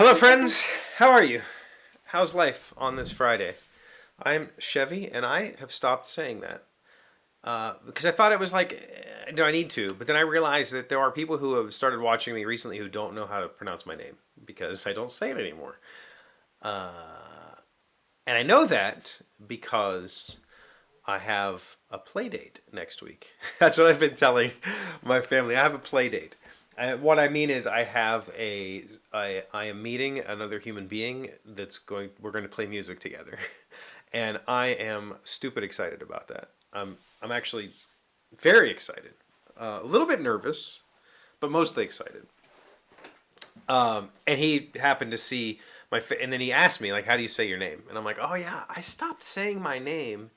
Hello, friends. How are you? How's life on this Friday? I'm Chevy, and I have stopped saying that because I thought it was like, do I need to? But then I realized that there are people who have started watching me recently who don't know how to pronounce my name because I don't say it anymore. And I know that because I have a play date next week. That's what I've been telling my family. I have a play date. What I mean is I am meeting another human being we're going to play music together. And I am stupid excited about that. I'm actually very excited. A little bit nervous, but mostly excited. And he happened to see and then he asked me, like, how do you say your name? And I'm like, oh yeah, I stopped saying my name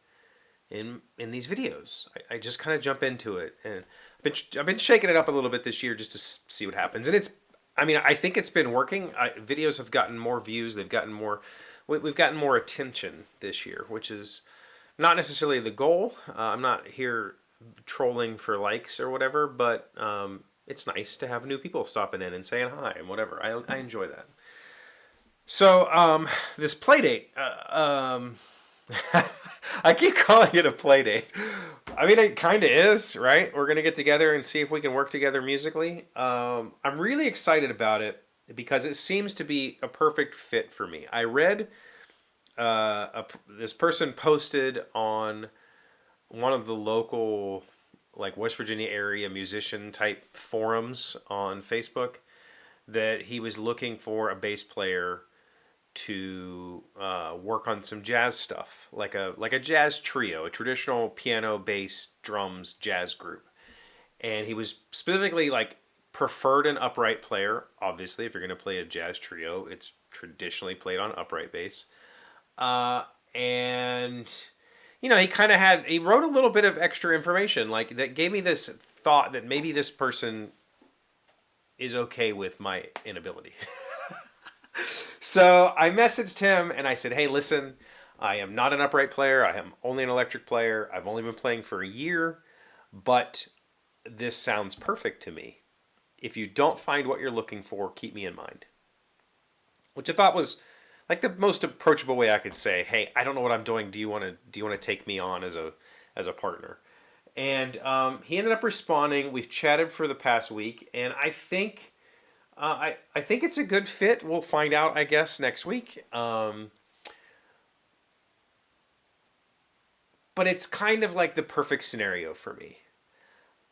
in these videos. I just kind of jump into it, and I've been shaking it up a little bit this year just to see what happens. And I think it's been working. Videos have gotten more views. We've gotten more attention this year, which is not necessarily the goal. I'm not here trolling for likes or whatever, but it's nice to have new people stopping in and saying hi and whatever. I enjoy that. So this play date. I keep calling it a play date. I mean, it kind of is, right? We're going to get together and see if we can work together musically. I'm really excited about it because it seems to be a perfect fit for me. I read this person posted on one of the local, like, West Virginia area musician type forums on Facebook that he was looking for a bass player to work on some jazz stuff, like a jazz trio, a traditional piano, bass, drums jazz group. And he was specifically like preferred an upright player. Obviously, if you're going to play a jazz trio, it's traditionally played on upright bass. And he wrote a little bit of extra information like that gave me this thought that maybe this person is okay with my inability. So I messaged him and I said, hey, listen, I am not an upright player. I am only an electric player. I've only been playing for a year, but this sounds perfect to me. If you don't find what you're looking for, keep me in mind. Which I thought was like the most approachable way I could say, hey, I don't know what I'm doing. Do you want to take me on as a partner? And he ended up responding. We've chatted for the past week, and I think it's a good fit. We'll find out, I guess, next week. But it's kind of like the perfect scenario for me.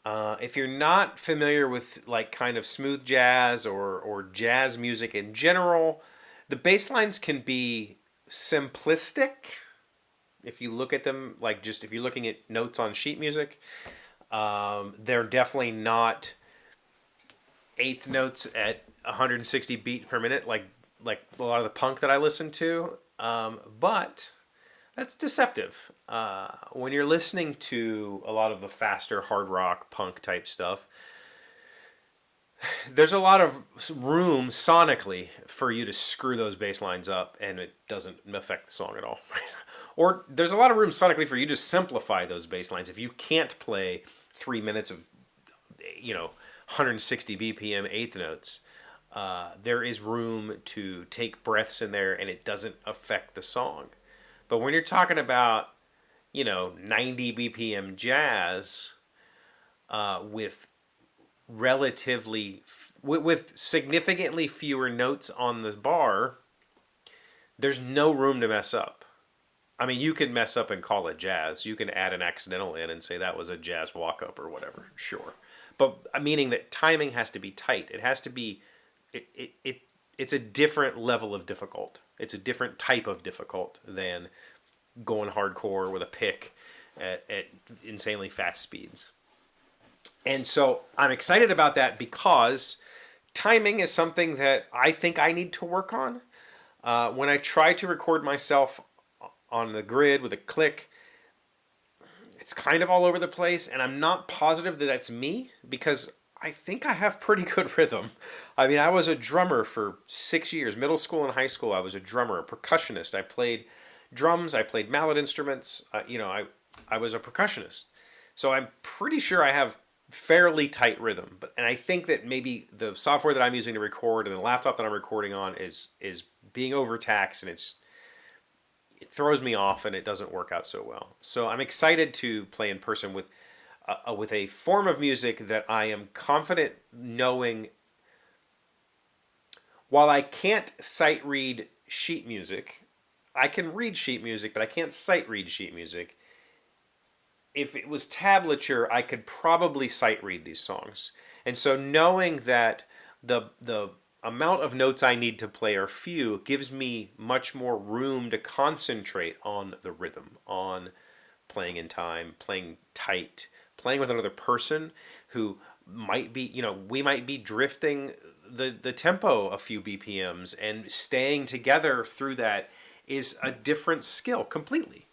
If you're not familiar with like kind of smooth jazz or jazz music in general, the bass lines can be simplistic. If you look at them, like just if you're looking at notes on sheet music, they're definitely not eighth notes at 160 beat per minute like a lot of the punk that I listen to, but that's deceptive. When you're listening to a lot of the faster hard rock punk type stuff, there's a lot of room sonically for you to screw those bass lines up and it doesn't affect the song at all. Or there's a lot of room sonically for you to simplify those bass lines. If you can't play 3 minutes of 160 BPM eighth notes, there is room to take breaths in there and it doesn't affect the song. But when you're talking about 90 BPM jazz with with significantly fewer notes on the bar, there's no room to mess up. I mean, you can mess up and call it jazz. You can add an accidental in and say that was a jazz walk-up or whatever, sure. But meaning that timing has to be tight. It has to be, it's a different level of difficult. It's a different type of difficult than going hardcore with a pick at insanely fast speeds. And so I'm excited about that because timing is something that I think I need to work on. When I try to record myself on the grid with a click, it's kind of all over the place, and I'm not positive that that's me because I think I have pretty good rhythm. I mean, I was a drummer for 6 years. Middle school and high school, I was a drummer, a percussionist. I played drums. I played mallet instruments. I was a percussionist. So I'm pretty sure I have fairly tight rhythm. And I think that maybe the software that I'm using to record and the laptop that I'm recording on is being overtaxed, and it throws me off and it doesn't work out so well. So I'm excited to play in person with a form of music that I am confident knowing. While I can't sight read sheet music, I can read sheet music, but I can't sight read sheet music. If it was tablature, I could probably sight read these songs. And so knowing that the amount of notes I need to play are few gives me much more room to concentrate on the rhythm, on playing in time, playing tight, playing with another person who might be, we might be drifting the tempo a few BPMs, and staying together through that is a different skill completely.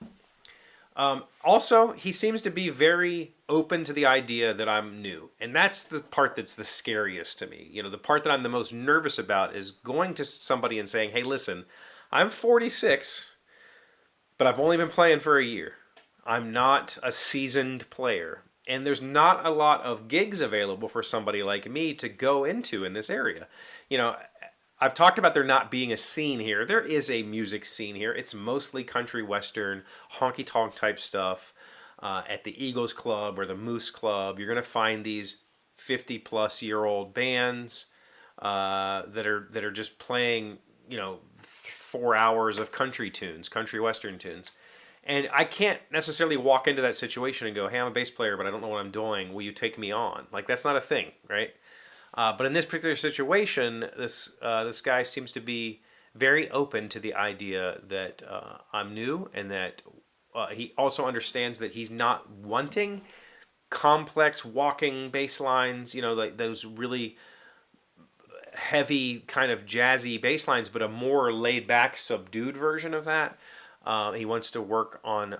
Also, he seems to be very open to the idea that I'm new. And that's the part that's the scariest to me. The part that I'm the most nervous about is going to somebody and saying, hey, listen, I'm 46, but I've only been playing for a year. I'm not a seasoned player. And there's not a lot of gigs available for somebody like me to go into in this area. I've talked about there not being a scene here. There is a music scene here. It's mostly country western, honky tonk type stuff. At the Eagles Club or the Moose Club, you're going to find these 50-plus-year-old bands that are just playing, 4 hours of country tunes, country western tunes. And I can't necessarily walk into that situation and go, hey, I'm a bass player, but I don't know what I'm doing. Will you take me on? Like, that's not a thing, right? But in this particular situation, this guy seems to be very open to the idea that I'm new, and that he also understands that he's not wanting complex walking bass lines, like those really heavy kind of jazzy bass lines, but a more laid back, subdued version of that. He wants to work on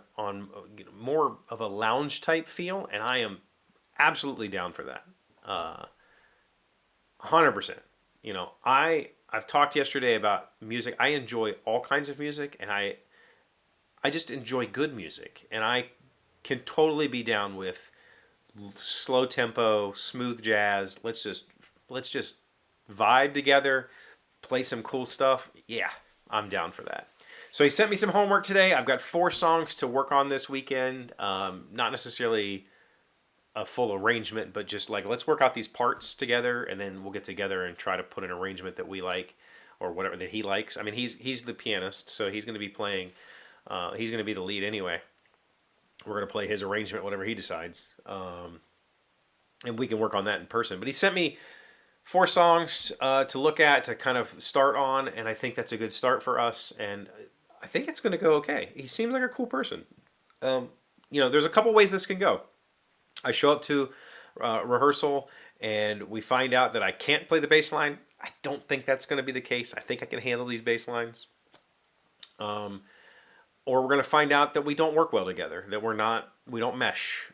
more of a lounge type feel, and I am absolutely down for that. 100%. I've talked yesterday about music. I enjoy all kinds of music, and I just enjoy good music, and I can totally be down with slow tempo, smooth jazz. Let's just vibe together, play some cool stuff. Yeah, I'm down for that. So he sent me some homework today. I've got 4 songs to work on this weekend. Not necessarily a full arrangement, but just like, let's work out these parts together, and then we'll get together and try to put an arrangement that we like, or whatever that he likes. I mean, he's the pianist, so he's going to be playing. He's going to be the lead anyway. We're going to play his arrangement, whatever he decides, and we can work on that in person. But he sent me 4 songs to look at, to kind of start on, and I think that's a good start for us. And I think it's going to go okay. He seems like a cool person. There's a couple ways this can go. I show up to rehearsal and we find out that I can't play the bass line. I don't think that's going to be the case. I think I can handle these bass lines. Or we're going to find out that we don't work well together, that we don't mesh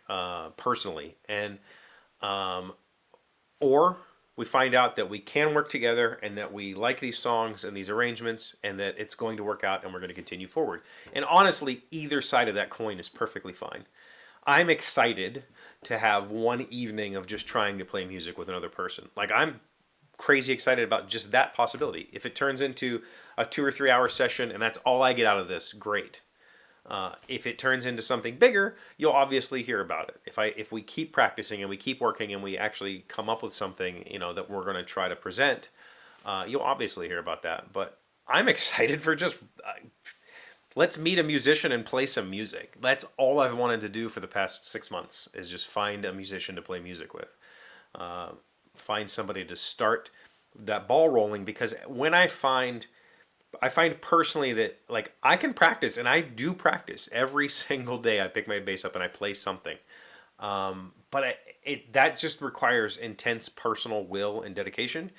personally. And or we find out that we can work together, and that we like these songs and these arrangements, and that it's going to work out, and we're going to continue forward. And honestly, either side of that coin is perfectly fine. I'm excited to have one evening of just trying to play music with another person. Like, I'm crazy excited about just that possibility. If it turns into a 2 or 3 hour session and that's all I get out of this, great. If it turns into something bigger, you'll obviously hear about it. If we keep practicing and we keep working and we actually come up with something, that we're going to try to present, you'll obviously hear about that. But I'm excited for just let's meet a musician and play some music. That's all I've wanted to do for the past 6 months, is just find a musician to play music with. Find somebody to start that ball rolling, because when I find personally that, like, I can practice, and I do practice every single day. I pick my bass up and I play something. But that just requires intense personal will and dedication.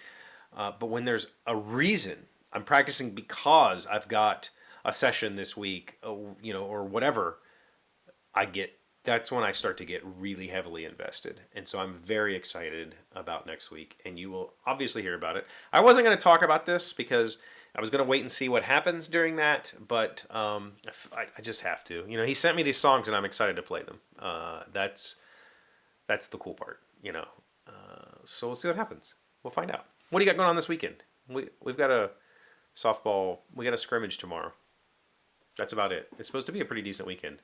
But when there's a reason, I'm practicing because I've got a session this week, or whatever, that's when I start to get really heavily invested. And so I'm very excited about next week, and you will obviously hear about it. I wasn't going to talk about this because I was going to wait and see what happens during that, but I just have to. He sent me these songs, and I'm excited to play them. That's the cool part. you know, so we'll see what happens. We'll find out. What do you got going on this weekend? We've got a softball. We got a scrimmage tomorrow. That's about it. It's supposed to be a pretty decent weekend.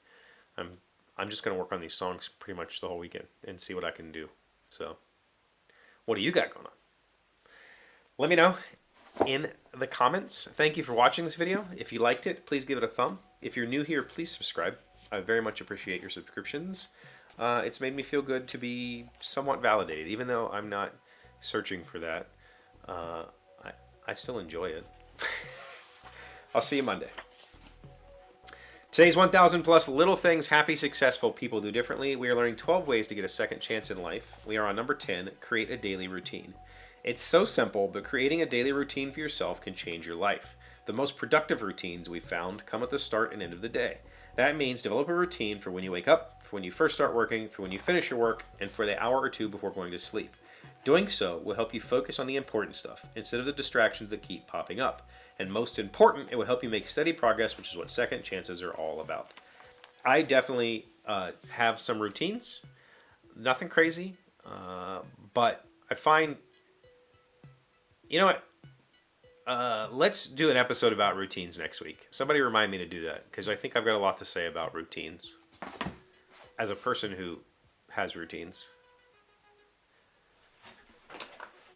I'm just gonna work on these songs pretty much the whole weekend and see what I can do. So, what do you got going on? Let me know in the comments. Thank you for watching this video. If you liked it, please give it a thumb. If you're new here, please subscribe. I very much appreciate your subscriptions. It's made me feel good to be somewhat validated, even though I'm not searching for that. I still enjoy it. I'll see you Monday. Today's 1,000 plus little things happy, successful people do differently. We are learning 12 ways to get a second chance in life. We are on number 10, create a daily routine. It's so simple, but creating a daily routine for yourself can change your life. The most productive routines we've found come at the start and end of the day. That means develop a routine for when you wake up, for when you first start working, for when you finish your work, and for the hour or two before going to sleep. Doing so will help you focus on the important stuff instead of the distractions that keep popping up. And most important, it will help you make steady progress, which is what second chances are all about. I definitely have some routines. Nothing crazy, but I find, you know what? Let's do an episode about routines next week. Somebody remind me to do that, because I think I've got a lot to say about routines as a person who has routines.